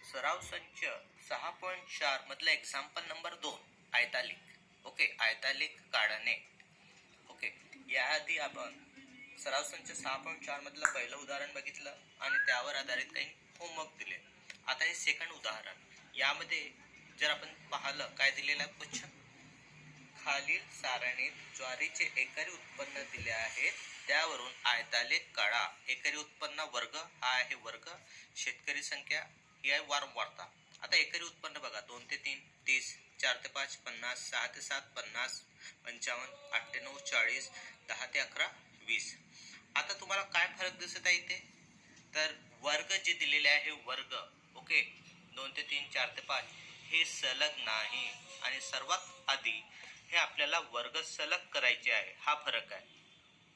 सराव संच 6.4 मधला एक्झाम्पल नंबर 2 आयतालिक. ओके, आयतालिक काढणे. ओके, याआधी आपण सराव संच 6.4 मधलं पहिलं उदाहरण बघितलं आणि त्यावर आधारित काही होमवर्क दिले. आता हे सेकंड उदाहरण. यामध्ये जर आपण पाहिलं काय दिलेलं आहे क्वेश्चन, खालील सारणीत ज्वारीचे एकरी उत्पन्न दिले आहे, त्यावरून आयतालेख काढा. एकरी उत्पन्न वर्ग हा आहे वर्ग, शेतकरी संख्या ही आहे वारंवारता. आता एकरी उत्पन्न बघा, 2 ते 3 30, 4 ते 5 50, 6 ते 7 50, 55, 8 ते 9 40, 10 ते 11 20. आता तुम्हाला काय फरक दिसत आहे इथे, तर वर्ग जे दिलेले आहे वर्ग, ओके, 2 ते 3 4 ते 5 हे सलग नाही, आणि सर्वात आधी हे आपल्याला वर्ग सलग करायचे आहे, हा फरक आहे.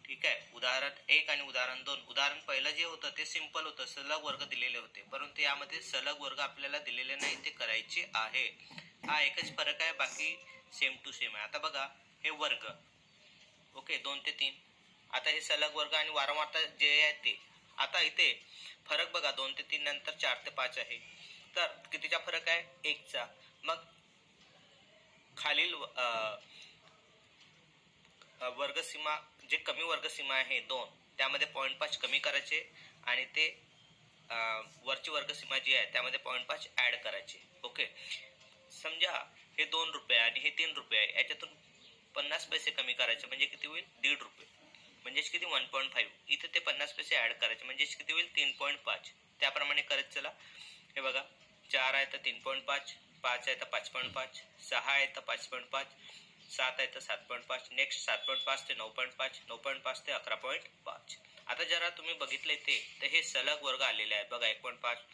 ठीक आहे, उदाहरण 1 आणि उदाहरण 2. उदाहरण पहिलं जे होतं ते सिंपल होतं, सलग वर्ग दिलेले होते, परंतु यामध्ये सलग वर्ग आपल्याला दिलेले नाही, ते करायचे आहे. हा एकच फरक आहे, बाकी सेम टू सेम आहे. आता बघा हे वर्ग, ओके, 2 ते 3. आता हे सलग वर्ग आणि वारंवारता जे आहे ते. आता इथे फरक बघा, 2 ते 3 नंतर 4 ते 5 आहे, तर कितीचा फरक आहे, 1चा. मग खालील वर्गसीमा, जे कमी वर्गसीमा आहे 2, त्यामध्ये 0.5 कमी करायचे आणि ते वरची वर्गसीमा जी आहे त्यामध्ये 0.5 ऍड करायचे. ओके, समजा हे 2 रुपये आणि हे 3 रुपये आहे, याच्यातून 50 पैसे कमी करायचे म्हणजे किती होईल, 1.5 रुपये, म्हणजेच किती 1.5. इथे ते 50 पैसे ऍड करायचे म्हणजेच किती होईल 3.5. त्याप्रमाणे करत चला. हे बघा, 4 आहे तर 3.5, 5 आहे तर 5.5, 6 आहे तर 5.5, 7 आहे तर 7.5, नेक्स्ट 7.5 ते 9.5, 9.5 ते 11.5. आता जरा तुम्ही बघितले ते, तर हे सलग वर्ग आलेले आहेत बघा, 1.5,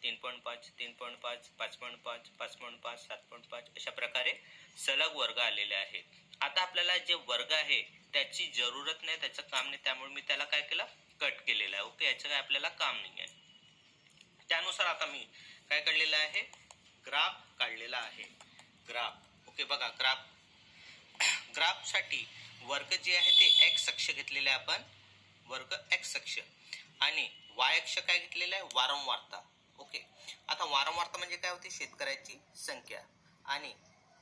3.5, 3.5, 5.5, 5.5, 7.5, अशा प्रकारे सलग वर्ग आलेले आहेत. आता आपल्याला जे वर्ग आहे त्याची जरूरत नाही, त्याचं काम नाही, त्यामुळे मी त्याला काय केलं, कट केलेलं आहे. ओके, याचं काय आपल्याला काम नाही आहे. त्यानुसार आता मी काय काढलेलं आहे, ग्राफ काढलेला आहे. ग्राफ, ओके, बघा ग्राफ साठी वर्ग जे आहे ते एक्स अक्ष घेतलेले आहे आपण, वर्ग एक्स अक्ष, आणि वाय अक्ष काय घेतलेला आहे, वारंवारता. ओके, आता वारंवारता म्हणजे काय होते, शेतकऱ्याची संख्या, आणि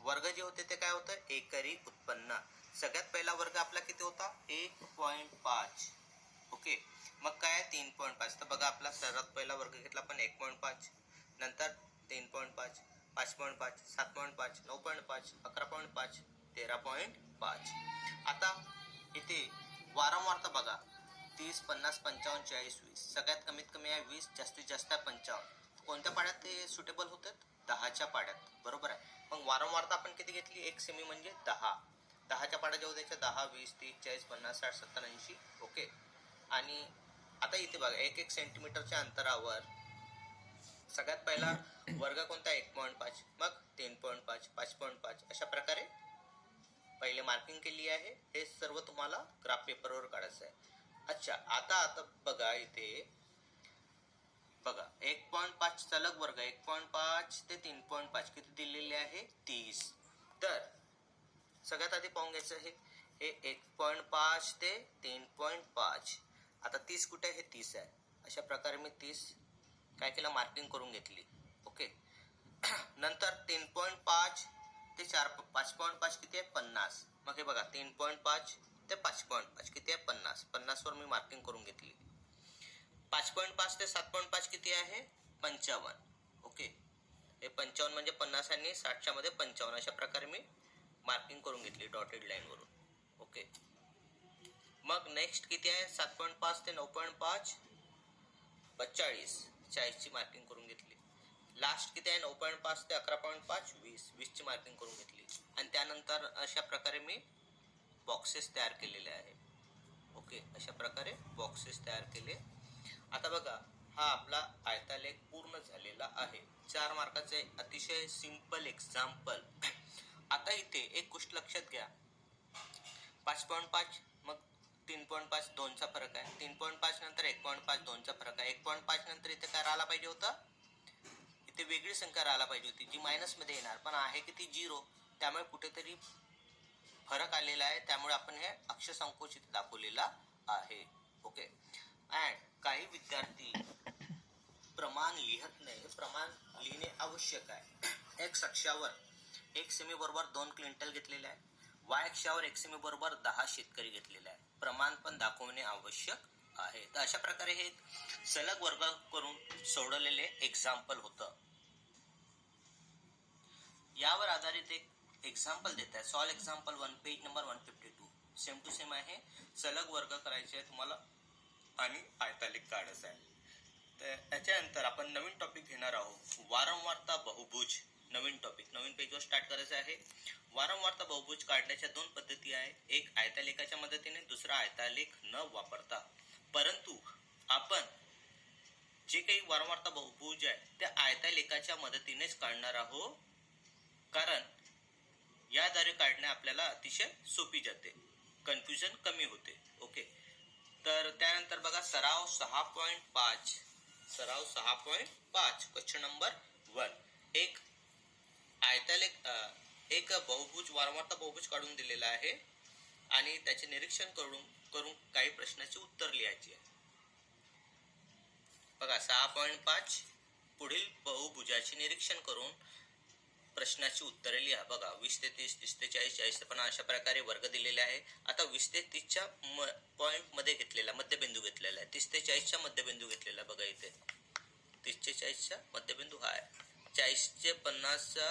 वर्ग जे होते ते काय होतं, एकरी उत्पन्न. सगळ्यात पहिला वर्ग आपला किती होता, 1.5. ओके, मग काय 3.5. तर बघा आपला सर्वात पहिला वर्ग घेतला आपण 1.5, नंतर 3.5, 5.5, 7.5, 9.5, 11.5, 13.5. आता इथे वारंवारता बघा, 30, 50, 55, 40, 20. सगळ्यात कमीत कमी आहे 20, जास्तीत जास्त आहे 55. कोणत्या पाड्यात ते सुटेबल होतात, 10च्या पाड्यात, बरोबर आहे. मग वारंवारता आपण किती घेतली, 1 सेमी म्हणजे 10. 10च्या पाड्या जेव्हा द्यायच्या, 10, 20, 30, 40, 50, 60, 70, 80. ओके, आणि आता इथे बघा 1 सेंटीमीटरच्या अंतरावर सगळ्यात पहिला वर्ग कोणता, 1.5, मग 3.5, 5.5, अशा प्रकारे पहिले मार्किंग केली आहे. हे सर्व तुम्हाला ग्राफ पेपरवर काढायचं आहे. अच्छा, आता बघा इथे बघा 1.5 सलग वर्ग, 1.5 ते 3.5 किती दिलेले आहे, 30. तर सगळ्यात आधी पाहून घ्यायचं हे 1.5 ते 3.5. आता 30 कुठे आहे, हे 30 आहे. अशा प्रकारे मी 30 काय केलं, मार्किंग करून घेतली. ओके, नंतर 3.5 ते 5.5 किती आहे, 50. मग हे बघा 3.5 ते 5.5 किती आहे, 50. 50 वर मी मार्किंग करून घेतली. 5.5 ते 7.5 किती आहे, 55. ओके, हे 55 म्हणजे 50 आणि 60च्या मध्ये 55, अशा प्रकारे मी मार्किंग करून घेतली डॉटेड लाईन वरून. ओके, मग नेक्स्ट किती आहे, 7.5 ते 9.5, 40 ची मार्किंग करून घेतली. लास्ट किती आहे, 9.5 ते 11.5, 20 ची मार्किंग करून घेतली. आणि त्यानंतर अशा प्रकारे मी बॉक्सेस तयार केलेले आहे. ओके, अशा प्रकारे बॉक्सेस तयार केले. आता बघा, हा आपला आयतालेख पूर्ण झालेला आहे. 4 मार्काचे अतिशय सिंपल एक्झाम्पल. आता इथे एक गोष्ट लक्षात घ्या, 5.5 मग 3.5, 2चा फरक आहे. 3.5 नंतर 1.5, 2चा फरक आहे. 1.5 नंतर इथे काय राहिला पाहिजे होतं, इथे वेगळी संख्या राहिला पाहिजे होती जी मायनस मध्ये येणार, पण आहे किती, 0. त्यामुळे कुठेतरी फरक आलेला आहे, त्यामुळे आपण हे अक्ष संकोचित दाखवलेला आहे. ओके, अँड काही विद्यार्थी प्रमाण लिहत नाही, प्रमाण लिहिणे आवश्यक आहे. एक्स अक्षावर 1 सेमी बरोबर 2 क्विंटल घेतलेले आहे, वाय अक्षावर 1 सेमी बरोबर 10 शेतकरी घेतलेले आहे. प्रमाण पण दाखवणे आवश्यक आहे. तर अशा प्रकारे हे सलग वर्ग करून सोडवलेले एक्झाम्पल होतं. यावर आधारित एक एक्झाम्पल देत आहे. Solve example 1, page number 152. Same to same आहे. सलग वर्ग करायचे आहे तुम्हाला आणि आयतालिक काढायचं आहे. तर त्याच्यानंतर आपण नवीन टॉपिक घेणार आहोत, वारंवारता बहुभुज. नवीन टॉपिक, नवीन पेजवर स्टार्ट करायचं आहे. वारंवारता बहुभुज काढण्याच्या 2 पद्धती आहेत. एक आयतालेखाच्या मदतीने, दुसरा आयतालेख न वापरता. परंतु आपण जे काही वारंवारता बहुभुज आहे त्या आयतालेखाच्या मदतीनेच काढणार आहोत, कारण याद्वारे काढणे आपल्याला अतिशय सोपी जाते, कन्फ्युजन कमी होते. ओके, तर त्यानंतर बघा सराव 6.5. सराव 6.5 क्वेश्चन नंबर 1. एक आयतालेख एक बहुभुज, वारंवारता बहुभुज काढून दिलेला आहे आणि त्याचे निरीक्षण करून काही प्रश्नाची उत्तर लिहायची आहे. बघा 6.5 पुढील बहुभुजाचे निरीक्षण करून प्रश्नाची उत्तरे लिहा. बघा 20 ते 30, 30 ते 40, 40 ते 50 अशा प्रकारे वर्ग दिलेले आहे. आता 20 ते 30च्या पॉइंट मध्ये घेतलेला, मध्यबिंदू घेतलेला आहे. 30 ते 40च्या मध्यबिंदू घेतलेला. बघा इथे 30 ते 40च्या मध्यबिंदू हा आहे. 40 ते 50चा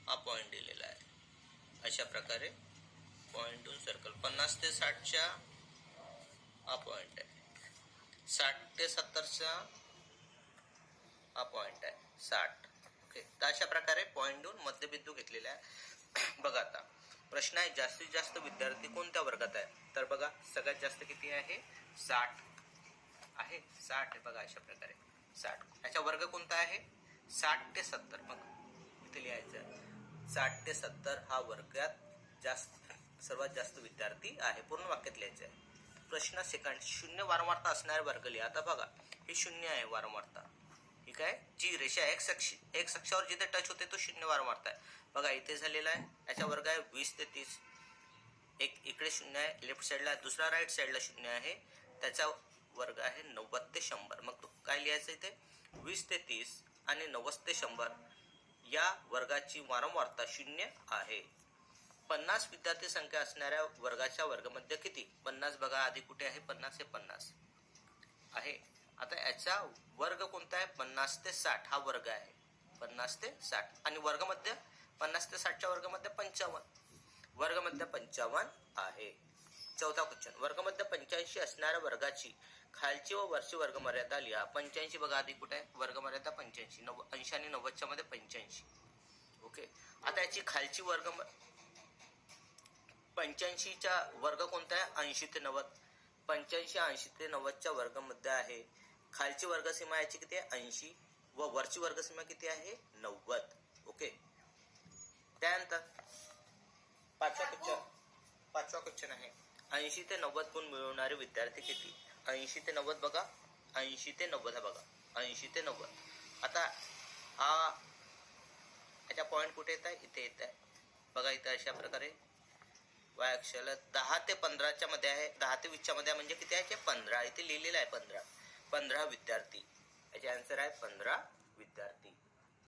हा पॉइंट दिलेला आहे. अशा प्रकारे पॉइंट दोन सर्कल. 50 ते 60च्या हा पॉइंट आहे. 60 ते 70चा हा पॉइंट आहे. 60. ओके, तर अशा प्रकारे पॉइंट दोन मध्यबिंदू घेतलेला आहे. बघा आता प्रश्न आहे, जास्तीत जास्त विद्यार्थी कोणत्या वर्गात आहे? तर बघा सगळ्यात जास्त किती आहे? 60 आहे. 60 आहे. बघा अशा प्रकारे 60. याचा वर्ग कोणता आहे? 60 ते 70. मग इथे लिहायचं 60 ते 70 हा वर्गात सर्वात जास्त विद्यार्थी आहे. पूर्ण वाक्यात लिहायचं आहे. प्रश्न सेकंड, शून्य वारंवारता असणारे वर्ग लिहा. आता बघा हे शून्य आहे वारंवारता. ठीक आहे, जी रेषा एक्स अक्षावर जिथे टच होते तो शून्य वारंवारता आहे. बघा इथे झालेला आहे. याचा वर्ग आहे 20 ते 30. एक इकडे शून्य आहे लेफ्ट साईडला, दुसरा राईट साईडला शून्य आहे. त्याचा वर्ग आहे 90 ते 100. मग तो काय लिहायचं इथे? 20 ते 30 आणि 90 ते 100 या वर्गाची वारंवारता शून्य आहे. 50 विद्यार्थी संख्या असणाऱ्या वर्गाच्या वर्गमध्य किती? 50 बघा आधी कुठे आहे? 50 हे 50 आहे. आता याचा वर्ग कोणता आहे? 50 ते 60 हा वर्ग आहे. 50 ते 60 आणि वर्गमध्य 50 ते 60च्या वर्गमध्य 55. वर्गमध्य 55 आहे. चौथा क्वेश्चन, वर्गमध्य 85 असणाऱ्या वर्गाची खालची व वरची वर्गमर्यादा लिहा. 85 बघा आधी कुठे आहे? वर्गमर्यादा 85. 80 आणि 90च्या मध्ये 85. ओके, आता याची खालची 85चा वर्ग कोणता आहे? 80 ते 90. 85 80 ते 90च्या वर्गामध्ये आहे. खालची वर्गसीमा याची किती आहे? 80 व वरची वर्गसीमा किती आहे? 90. ओके, त्यानंतर पाचवा क्वेश्चन आहे, 80 ते 90 गुण मिळवणारे विद्यार्थी किती? 80 ते 90 बघा, 80 ते 90 हा बघा, 80 ते 90. आता हा याचा पॉइंट कुठे येत आहे? इथे येत आहे. बघा इथे अशा प्रकारे वाय अक्षाला 10 ते 15च्या मध्ये आहे. 10 ते 20च्या मध्ये म्हणजे किती आहे? 15. इथे लिहिलेलं आहे 15 विद्यार्थी. याचे आन्सर आहे 15 विद्यार्थी.